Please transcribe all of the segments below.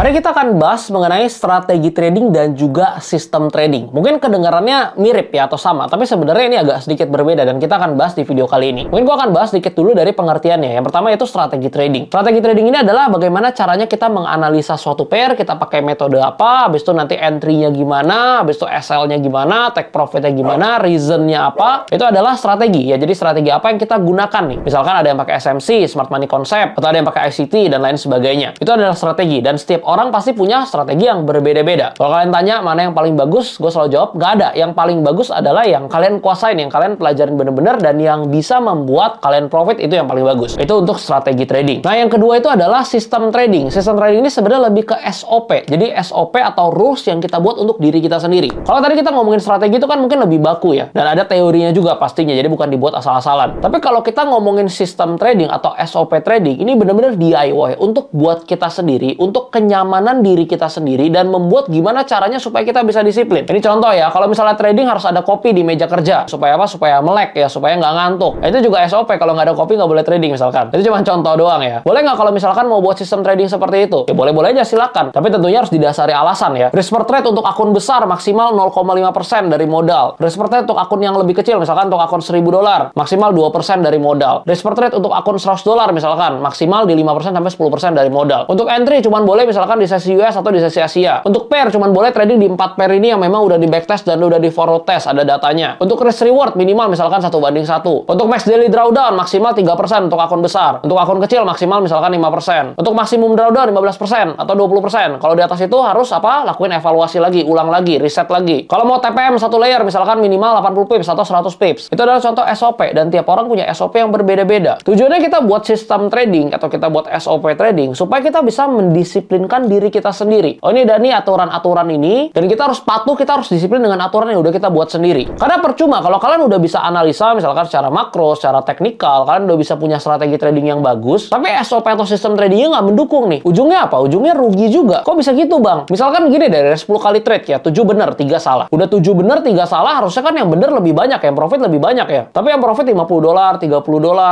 Hari ini kita akan bahas mengenai strategi trading dan juga sistem trading. Mungkin kedengarannya mirip ya atau sama, tapi sebenarnya ini agak sedikit berbeda dan kita akan bahas di video kali ini. Mungkin gua akan bahas sedikit dulu dari pengertiannya. Yang pertama itu strategi trading. Strategi trading ini adalah bagaimana caranya kita menganalisa suatu pair, kita pakai metode apa, habis itu nanti entry-nya gimana, habis itu SL-nya gimana, take profit-nya gimana, reason-nya apa. Itu adalah strategi ya. Jadi strategi apa yang kita gunakan nih. Misalkan ada yang pakai SMC, Smart Money Concept, atau ada yang pakai ICT dan lain sebagainya. Itu adalah strategi dan setiap orang pasti punya strategi yang berbeda-beda. Kalau kalian tanya mana yang paling bagus, gue selalu jawab, nggak ada. Yang paling bagus adalah yang kalian kuasain, yang kalian pelajarin bener-bener, dan yang bisa membuat kalian profit, itu yang paling bagus. Itu untuk strategi trading. Nah, yang kedua itu adalah sistem trading. Sistem trading ini sebenarnya lebih ke SOP. Jadi SOP atau rules yang kita buat untuk diri kita sendiri. Kalau tadi kita ngomongin strategi itu kan mungkin lebih baku ya. Dan ada teorinya juga pastinya, jadi bukan dibuat asal-asalan. Tapi kalau kita ngomongin sistem trading atau SOP trading, ini bener-bener DIY untuk buat kita sendiri, untuk kenyamanan diri kita sendiri dan membuat gimana caranya supaya kita bisa disiplin. Ini contoh ya, kalau misalnya trading harus ada kopi di meja kerja. Supaya apa? Supaya melek ya, supaya nggak ngantuk. Nah, itu juga SOP, kalau nggak ada kopi nggak boleh trading misalkan. Itu cuma contoh doang ya. Boleh nggak kalau misalkan mau buat sistem trading seperti itu? Ya boleh-boleh aja, silakan. Tapi tentunya harus didasari alasan ya. Risk per trade untuk akun besar maksimal 0,5% dari modal. Risk per trade untuk akun yang lebih kecil, misalkan untuk akun $1.000 maksimal 2% dari modal. Risk per trade untuk akun $100 misalkan maksimal di 5% sampai 10% dari modal. Untuk entry cuma boleh misalkan di sesi US atau di sesi Asia. Untuk pair cuman boleh trading di 4 pair ini yang memang udah di backtest dan udah di forward test, ada datanya. Untuk risk reward minimal misalkan 1:1. Untuk max daily drawdown maksimal 3% untuk akun besar. Untuk akun kecil maksimal misalkan 5%. Untuk maksimum drawdown 15% atau 20%. Kalau di atas itu harus apa? Lakuin evaluasi lagi, ulang lagi, reset lagi. Kalau mau TPM satu layer misalkan minimal 80 pips atau 100 pips. Itu adalah contoh SOP dan tiap orang punya SOP yang berbeda-beda. Tujuannya kita buat sistem trading atau kita buat SOP trading supaya kita bisa mendisiplinkan diri kita sendiri. Oh, ini ada nih aturan-aturan ini dan kita harus patuh, kita harus disiplin dengan aturan yang udah kita buat sendiri. Karena percuma kalau kalian udah bisa analisa misalkan secara makro, secara teknikal, kalian udah bisa punya strategi trading yang bagus, tapi SOP atau sistem tradingnya nggak mendukung nih. Ujungnya apa? Ujungnya rugi juga. Kok bisa gitu, Bang? Misalkan gini, dari 10 kali trade ya, 7 benar, 3 salah. Udah 7 benar, 3 salah, harusnya kan yang benar lebih banyak, yang profit lebih banyak ya. Tapi yang profit $50, $30,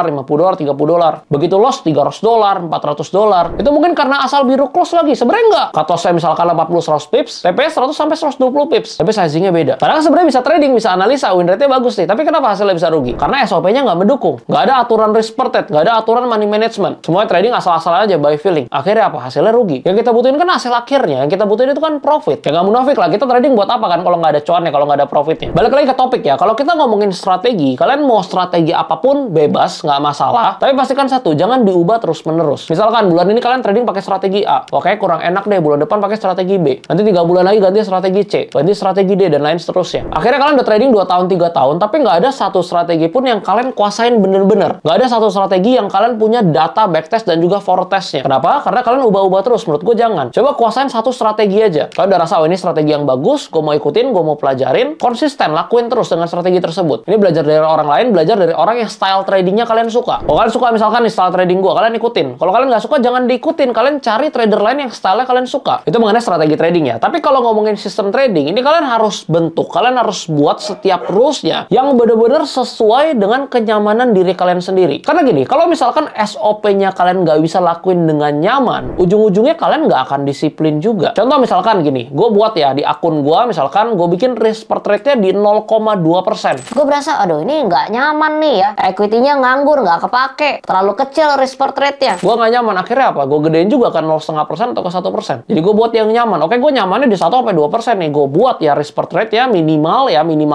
$50, $30. Begitu loss $300, $400. Itu mungkin karena asal biru close lagi. Sebenarnya enggak. Cut loss saya misalkan 40-100 pips, TPS 100 sampai 120 pips. Tapi sizingnya beda. Padahal sebenarnya bisa trading, bisa analisa, win rate-nya bagus nih. Tapi kenapa hasilnya bisa rugi? Karena SOP-nya nggak mendukung. Nggak ada aturan risk per trade, nggak ada aturan money management. Semua trading asal-asalan aja by feeling. Akhirnya apa? Hasilnya rugi. Yang kita butuhin kan hasil akhirnya. Yang kita butuhin itu kan profit. Ya nggak munafik lah. Kita trading buat apa kan kalau nggak ada cuannya, kalau nggak ada profitnya. Balik lagi ke topik ya. Kalau kita ngomongin strategi, kalian mau strategi apapun bebas, nggak masalah. Tapi pastikan satu, jangan diubah terus-menerus. Misalkan bulan ini kalian trading pakai strategi A. Oke, kurang enak deh. Bulan depan pakai strategi B. Nanti 3 bulan lagi ganti strategi C. Ganti strategi D dan lain seterusnya. Akhirnya kalian udah trading 2 tahun, 3 tahun, tapi nggak ada satu strategi pun yang kalian kuasain bener-bener. Nggak ada satu strategi yang kalian punya data backtest dan juga forward testnya. Kenapa? Karena kalian ubah-ubah terus. Menurut gue jangan. Coba kuasain satu strategi aja. Kalian udah rasa, oh ini strategi yang bagus, gue mau ikutin, gue mau pelajarin, konsisten, lakuin terus dengan strategi tersebut. Ini belajar dari orang lain, belajar dari orang yang style tradingnya kalian suka. Kalau kalian suka misalkan nih style trading gue, kalian ikutin. Kalau kalian nggak suka, jangan diikutin. Kalian cari trader lain yang style-nya kalian suka. Itu mengenai strategi trading ya. Tapi kalau ngomongin sistem trading, ini kalian harus bentuk, kalian harus buat setiap rules-nya yang benar-benar sesuai dengan kenyamanan diri kalian sendiri. Karena gini, kalau misalkan SOP-nya kalian nggak bisa lakuin dengan nyaman, ujung-ujungnya kalian nggak akan disiplin juga. Contoh misalkan gini, gue buat ya di akun gue, misalkan gue bikin risk per trade-nya di 0,2%. Gue berasa, aduh ini nggak nyaman nih ya. Equity-nya nganggur, nggak kepake. Terlalu kecil risk per trade-nya. Gue nggak nyaman. Akhirnya apa? Gue gedein juga kan 0,5% atau ke 1%. Jadi gue buat yang nyaman. Oke, gue nyamannya di 1-2% nih. Gue buat ya risk per trade ya minimal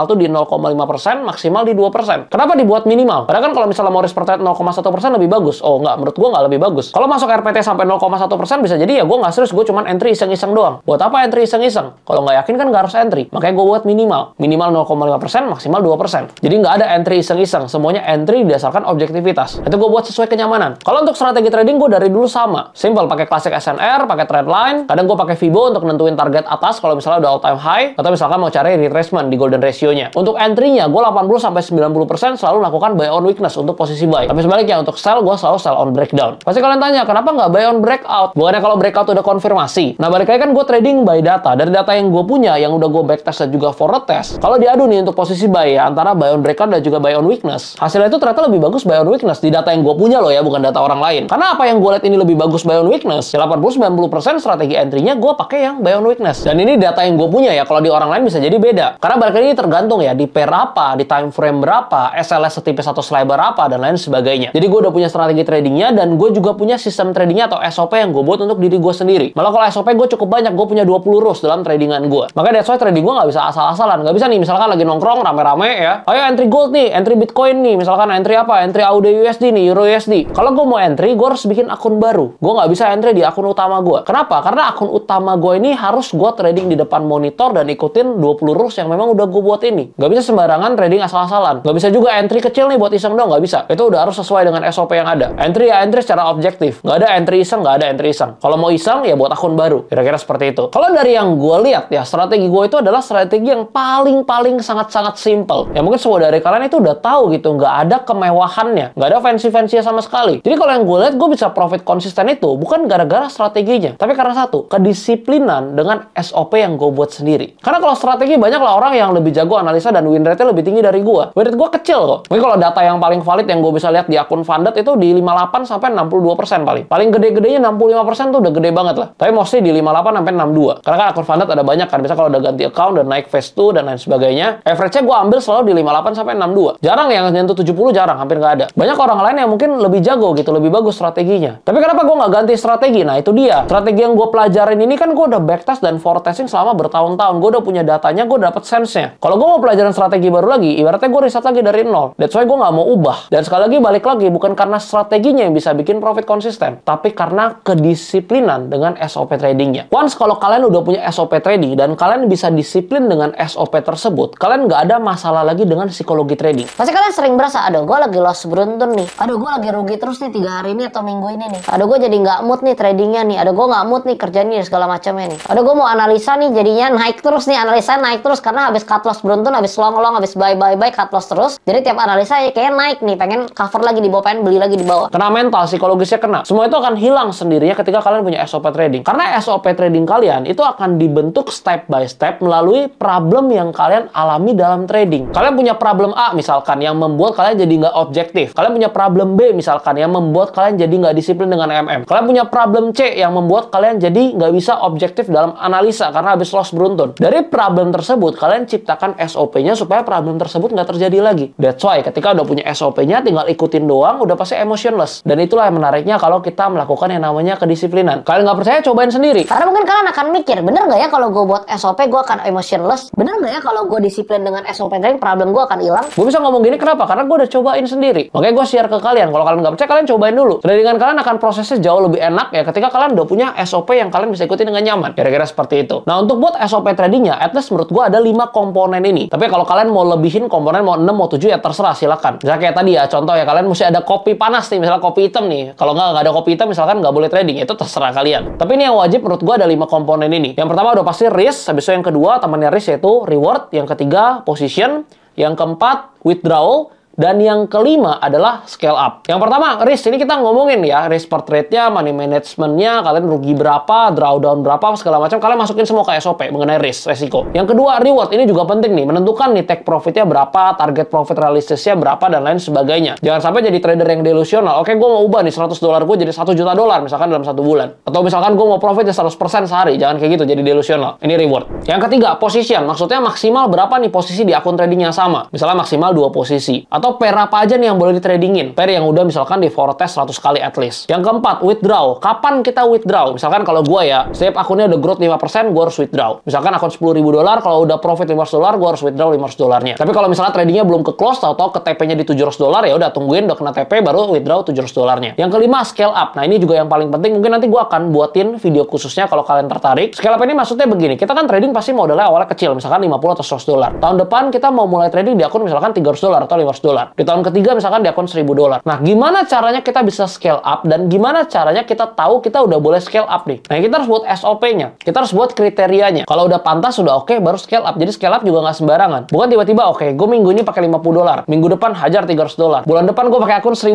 tuh di 0,5%, maksimal di 2%. Kenapa dibuat minimal? Padahal kan kalau misalnya mau risk per trade 0,1% lebih bagus. Oh enggak, menurut gue nggak lebih bagus. Kalau masuk RPT sampai 0,1% bisa jadi ya gue nggak serius, gue cuma entry iseng-iseng doang. Buat apa entry iseng-iseng? Kalau nggak yakin kan nggak harus entry. Makanya gue buat minimal. Minimal 0,5%, maksimal 2%. Jadi nggak ada entry iseng-iseng. Semuanya entry berdasarkan objektivitas. Itu gue buat sesuai kenyamanan. Kalau untuk strategi trading gue dari dulu sama. Simple, pakai classic SNR, pakai trend line. Kadang gue pakai Fibo untuk nentuin target atas kalau misalnya udah all time high. Atau misalkan mau cari retracement di golden ratio-nya. Untuk entry-nya gue 80-90% selalu lakukan buy on weakness untuk posisi buy. Tapi sebaliknya untuk sell gue selalu sell on breakdown. Pasti kalian tanya, kenapa nggak buy on breakout? Bukannya kalau breakout udah konfirmasi. Nah, balik lagi kan gue trading by data. Dari data yang gue punya, yang udah gue backtest dan juga forward test. Kalau diadu nih untuk posisi buy ya, antara buy on breakout dan juga buy on weakness. Hasilnya itu ternyata lebih bagus buy on weakness di data yang gue punya loh ya, bukan data orang lain. Karena apa yang gue lihat ini lebih bagus buy on weakness? Ya 80-90% 50% strategi entry-nya gue pakai yang buy on weakness. Dan ini data yang gue punya ya, kalau di orang lain bisa jadi beda. Karena balik lagi ini tergantung ya, di pair apa, di time frame berapa, SLS setipis atau selebar apa, dan lain sebagainya. Jadi gue udah punya strategi tradingnya, dan gue juga punya sistem tradingnya atau SOP yang gue buat untuk diri gue sendiri. Malah kalau SOP gue cukup banyak, gue punya 20 rules dalam tradingan gue. Makanya that's why trading gue nggak bisa asal-asalan. Nggak bisa nih, misalkan lagi nongkrong rame-rame ya, ayo entry gold nih, entry bitcoin nih, misalkan entry apa, entry AUD USD nih, Euro USD. Kalau gue mau entry, gue harus bikin akun baru. Gue nggak bisa entry di akun utama gue. Kenapa? Karena akun utama gue ini harus gue trading di depan monitor dan ikutin 20 rules yang memang udah gue buat ini. Nggak bisa sembarangan trading asal-asalan. Nggak bisa juga entry kecil nih buat iseng dong, nggak bisa. Itu udah harus sesuai dengan SOP yang ada. Entry ya entry secara objektif. Nggak ada entry iseng, nggak ada entry iseng. Kalau mau iseng ya buat akun baru. Kira-kira seperti itu. Kalau dari yang gue lihat ya, strategi gue itu adalah strategi yang paling sangat-sangat simple. Ya mungkin semua dari kalian itu udah tahu gitu, nggak ada kemewahannya, nggak ada fancy-fancy sama sekali. Jadi kalau yang gue lihat, gue bisa profit konsisten itu bukan gara-gara strateginya, tapi karena satu, kedisiplinan dengan SOP yang gue buat sendiri. Karena kalau strategi banyak lah orang yang lebih jago analisa dan win rate-nya lebih tinggi dari gue. Win rate gue kecil kok. Mungkin kalau data yang paling valid yang gue bisa lihat di akun Funded itu di 58 sampai 62% paling. Paling gede-gedenya 65% tuh udah gede banget lah. Tapi mostly di 58 sampai 62. Karena kan akun Funded ada banyak kan. Bisa kalau udah ganti account dan naik phase 2 dan lain sebagainya. Average-nya gue ambil selalu di 58 sampai 62. Jarang yang nyentuh 70, jarang, hampir nggak ada. Banyak orang lain yang mungkin lebih jago gitu, lebih bagus strateginya. Tapi kenapa gue nggak ganti strategi? Nah itu dia. Strategi yang gue pelajarin ini kan gue udah backtest dan forecasting selama bertahun-tahun. Gue udah punya datanya, gue dapet sense-nya. Kalau gue mau pelajaran strategi baru lagi, ibaratnya gue riset lagi dari nol. That's why gue nggak mau ubah. Dan sekali lagi balik lagi, bukan karena strateginya yang bisa bikin profit konsisten, tapi karena kedisiplinan dengan SOP tradingnya. Once kalau kalian udah punya SOP trading dan kalian bisa disiplin dengan SOP tersebut, kalian nggak ada masalah lagi dengan psikologi trading. Pasti kalian sering berasa, aduh gue lagi loss beruntun nih, aduh gue lagi rugi terus nih 3 hari ini atau minggu ini nih, aduh gue jadi nggak mood nih tradingnya nih, aduh gue nggak mood nih kerjanya segala macamnya nih, aduh gue mau analisa nih jadinya naik terus nih, analisa naik terus karena habis cut loss beruntun, habis long habis buy cut loss terus, jadi tiap analisa ya kayak naik nih, pengen cover lagi di bawah, pengen beli lagi di bawah. Kena mental, psikologisnya kena. Semua itu akan hilang sendirinya ketika kalian punya SOP trading. Karena SOP trading kalian itu akan dibentuk step by step melalui problem yang kalian alami dalam trading. Kalian punya problem A misalkan yang membuat kalian jadi nggak objektif. Kalian punya problem B misalkan yang membuat kalian jadi nggak disiplin dengan MM. Kalian punya problem C yang membuat kalian jadi nggak bisa objektif dalam analisa karena habis loss beruntun. Dari problem tersebut kalian ciptakan SOP-nya supaya problem tersebut nggak terjadi lagi. That's why ketika udah punya SOP-nya tinggal ikutin doang udah pasti emotionless. Dan itulah yang menariknya kalau kita melakukan yang namanya kedisiplinan. Kalian nggak percaya, cobain sendiri. Karena mungkin kalian akan mikir, bener nggak ya kalau gue buat SOP gue akan emotionless? Bener nggak ya kalau gue disiplin dengan SOP trading problem gue akan hilang? Gue bisa ngomong gini kenapa? Karena gue udah cobain sendiri. Makanya gue share ke kalian. Kalau kalian nggak percaya, kalian cobain dulu. Tradingan kalian akan prosesnya jauh lebih enak ya ketika kalian udah punya SOP yang kalian bisa ikuti dengan nyaman. Kira-kira seperti itu. Nah untuk buat SOP tradingnya, at least menurut gue ada 5 komponen ini. Tapi kalau kalian mau lebihin komponen, mau 6, mau 7 ya terserah, silakan. Misalnya kayak tadi ya, contoh ya, kalian mesti ada kopi panas nih, misalnya kopi hitam nih. Kalau nggak ada kopi hitam, misalkan nggak boleh trading, itu terserah kalian. Tapi ini yang wajib menurut gue ada 5 komponen ini. Yang pertama udah pasti risk, habis itu yang kedua temannya risk yaitu reward, yang ketiga position, yang keempat withdrawal, dan yang kelima adalah scale up. Yang pertama, risk. Ini kita ngomongin ya, risk per trade-nya, money management-nya, kalian rugi berapa, drawdown berapa, segala macam. Kalian masukin semua ke SOP mengenai risk, resiko. Yang kedua, reward. Ini juga penting nih, menentukan nih take profit-nya berapa, target profit realistisnya berapa, dan lain sebagainya. Jangan sampai jadi trader yang delusional. Oke, gue mau ubah nih $100 gue jadi $1 juta misalkan dalam 1 bulan. Atau misalkan gue mau profit 100% sehari. Jangan kayak gitu, jadi delusional. Ini reward. Yang ketiga, position. Maksudnya maksimal berapa nih posisi di akun trading yang sama. Misalnya maksimal 2 posisi. Atau pair apa aja nih yang boleh ditradingin. Pair yang udah misalkan di forecast 100 kali at least. Yang keempat, withdraw. Kapan kita withdraw? Misalkan kalau gue ya, setiap akunnya udah growth 5%, gue harus withdraw. Misalkan akun $10.000, kalau udah profit $500, gue harus withdraw $500-nya. Tapi kalau misalnya tradingnya belum ke close, atau ke TP-nya di $700, ya udah tungguin udah kena TP, baru withdraw $700-nya. Yang kelima, scale up. Nah ini juga yang paling penting. Mungkin nanti gue akan buatin video khususnya kalau kalian tertarik. Scale up ini maksudnya begini. Kita kan trading pasti modalnya awalnya kecil, misalkan 50 atau $100. Tahun depan kita mau mulai trading di akun misalkan $300 atau $500. Di tahun ketiga misalkan di akun $1.000. Nah, gimana caranya kita bisa scale up dan gimana caranya kita tahu kita udah boleh scale up nih? Nah, kita harus buat SOP-nya. Kita harus buat kriterianya. Kalau udah pantas, sudah oke, baru scale up. Jadi scale up juga nggak sembarangan. Bukan tiba-tiba, oke, gue minggu ini pakai $50. Minggu depan hajar $300. Bulan depan gue pakai akun $1.000.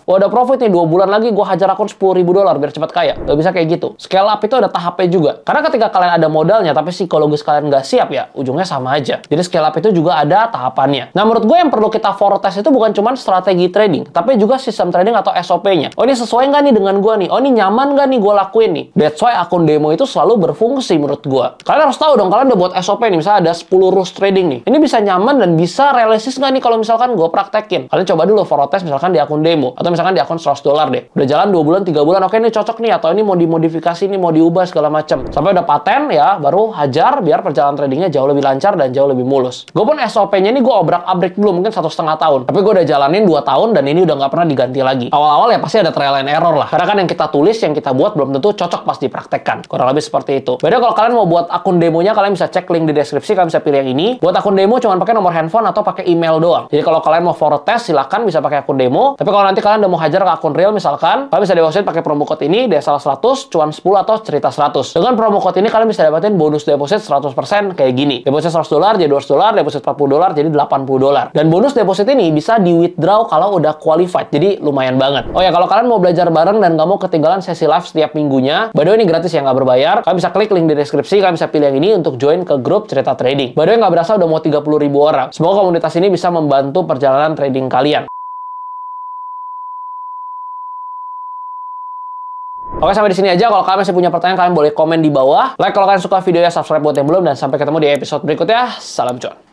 Wah, udah profit nih, 2 bulan lagi gue hajar akun $10.000 biar cepat kaya. Gak bisa kayak gitu. Scale up itu ada tahapnya juga. Karena ketika kalian ada modalnya, tapi psikologis kalian nggak siap ya, ujungnya sama aja. Jadi scale up itu juga ada tahapannya. Nah, menurut gue yang perlu kita forecast itu bukan cuma strategi trading, tapi juga sistem trading atau SOP-nya. Oh, ini sesuai nggak nih dengan gua nih? Oh, ini nyaman nggak nih gua lakuin nih? That's why akun demo itu selalu berfungsi menurut gua. Kalian harus tahu dong, kalian udah buat SOP nih, misalnya ada 10 rules trading nih. Ini bisa nyaman dan bisa realistis nggak nih kalau misalkan gua praktekin? Kalian coba dulu forecast misalkan di akun demo, atau misalkan di akun $100 deh. Udah jalan 2 bulan, 3 bulan, oke ini cocok nih, atau ini mau dimodifikasi nih, mau diubah segala macam. Sampai udah paten ya, baru hajar biar perjalanan tradingnya jauh lebih lancar dan jauh lebih mulus. Gue pun SOP-nya ini gue obrak-abrik dulu, mungkin 1,5 tahun. Tapi gue udah jalanin 2 tahun dan ini udah nggak pernah diganti lagi. Awal-awal ya pasti ada trial and error lah. Karena kan yang kita tulis, yang kita buat belum tentu cocok pas dipraktekkan. Kurang lebih seperti itu. Beda kalau kalian mau buat akun demonya, kalian bisa cek link di deskripsi, kalian bisa pilih yang ini. Buat akun demo cuma pakai nomor handphone atau pakai email doang. Jadi kalau kalian mau forward test, silahkan bisa pakai akun demo. Tapi kalau nanti kalian udah mau hajar ke akun real misalkan, kalian bisa deposit pakai promo code ini, DSL 100, cuan 10 atau cerita 100. Dengan promo code ini kalian bisa dapetin bonus deposit 100% kayak gini. Deposit $100 jadi $200, deposit $40 jadi $80. Dan bonus deposit ini bisa di withdraw kalau udah qualified. Jadi lumayan banget. Oh ya, kalau kalian mau belajar bareng dan nggak mau ketinggalan sesi live setiap minggunya, by the way ini gratis ya, nggak berbayar. Kalian bisa klik link di deskripsi, kalian bisa pilih yang ini untuk join ke grup cerita trading. By the way nggak berasa udah mau 30.000 orang. Semoga komunitas ini bisa membantu perjalanan trading kalian. Oke, sampai di sini aja. Kalau kalian masih punya pertanyaan, kalian boleh komen di bawah. Like kalau kalian suka videonya, subscribe buat yang belum, dan sampai ketemu di episode berikutnya. Salam cuan.